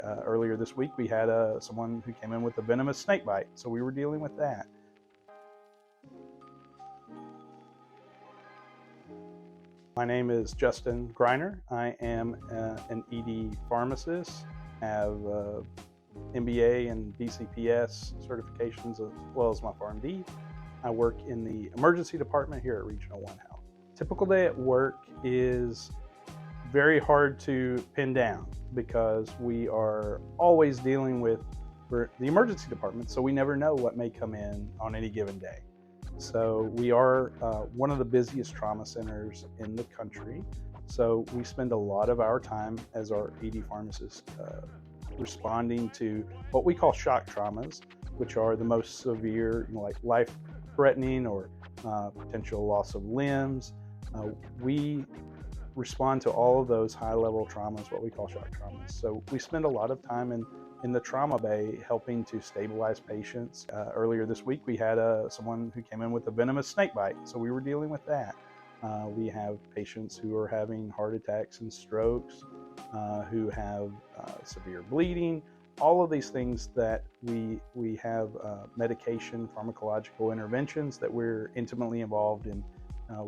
Earlier this week, we had someone who came in with a venomous snake bite, so we were dealing with that. My name is Justin Griner. I am an ED pharmacist, have MBA and BCPS certifications as well as my PharmD. I work in the emergency department here at Regional One Health. Typical day at work is very hard to pin down because we are always dealing with the emergency department, so we never know what may come in on any given day. So we are one of the busiest trauma centers in the country, so we spend a lot of our time as our ED pharmacists responding to what we call shock traumas, which are the most severe, like life-threatening or potential loss of limbs. We respond to all of those high-level traumas, what we call shock traumas. So we spend a lot of time in the trauma bay helping to stabilize patients. Earlier this week, we had someone who came in with a venomous snake bite, so we were dealing with that. We have patients who are having heart attacks and strokes, who have severe bleeding, all of these things that we have medication, pharmacological interventions that we're intimately involved in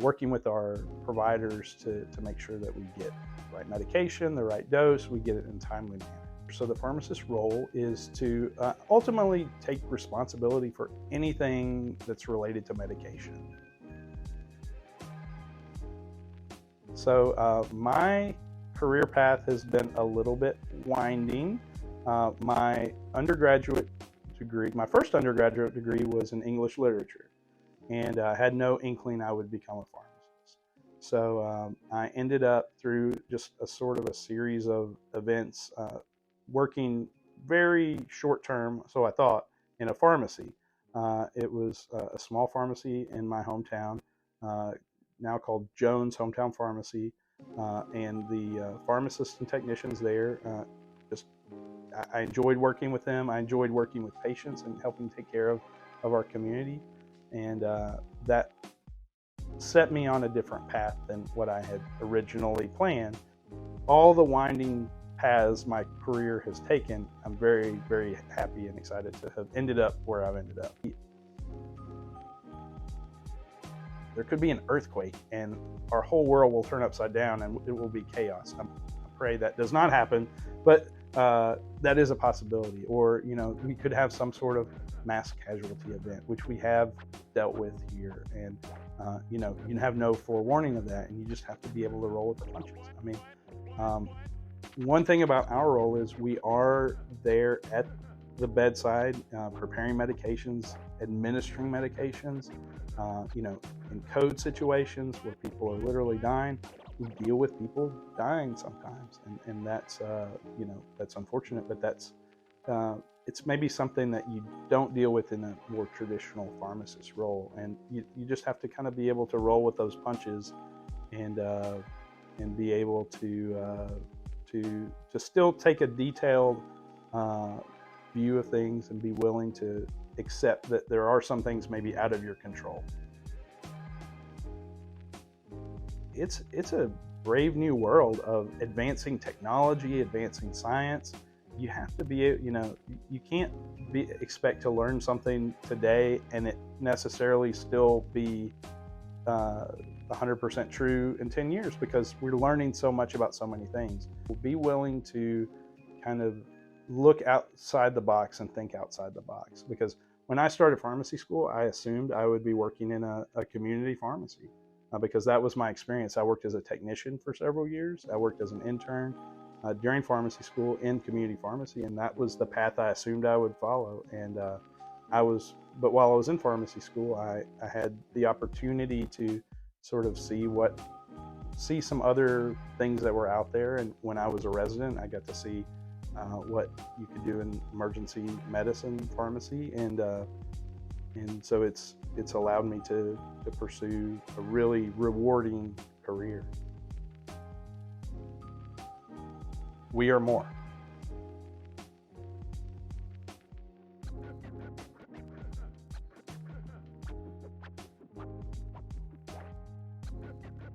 working with our providers to make sure that we get the right medication, the right dose, we get it in a timely manner. So the pharmacist's role is to ultimately take responsibility for anything that's related to medication. So my career path has been a little bit winding. My undergraduate degree, my first undergraduate degree was in English literature, and I had no inkling I would become a pharmacist. So I ended up through just a sort of a series of events working very short term, so I thought, in a pharmacy. It was a small pharmacy in my hometown, now called Jones Hometown Pharmacy, and the pharmacists and technicians there, I enjoyed working with them. I enjoyed working with patients and helping take care of our community. And that set me on a different path than what I had originally planned. All the winding paths my career has taken, I'm very, very happy and excited to have ended up where I've ended up. There could be an earthquake and our whole world will turn upside down and it will be chaos. I pray that does not happen, but that is a possibility. Or, we could have some sort of mass casualty event, which we have dealt with here. And, you can have no forewarning of that, and you just have to be able to roll with the punches. I mean, one thing about our role is we are there at the bedside, preparing medications, administering medications, in code situations where people are literally dying. We deal with people dying sometimes, and that's that's unfortunate, but that's it's maybe something that you don't deal with in a more traditional pharmacist role, and you just have to kind of be able to roll with those punches and be able to still take a detailed view of things and be willing to accept that there are some things maybe out of your control. It's a brave new world of advancing technology, advancing science. You have to be, you can't expect to learn something today and it necessarily still be 100% true in 10 years, because we're learning so much about so many things. Be willing to kind of look outside the box and think outside the box, because when I started pharmacy school, I assumed I would be working in a community pharmacy. Because that was my experience. I worked as a technician for several years. I worked as an intern during pharmacy school in community pharmacy, and that was the path I assumed I would follow. And but while I was in pharmacy school, I had the opportunity to sort of see some other things that were out there. And when I was a resident, I got to see what you could do in emergency medicine pharmacy, and so it's allowed me to pursue a really rewarding career. We are more.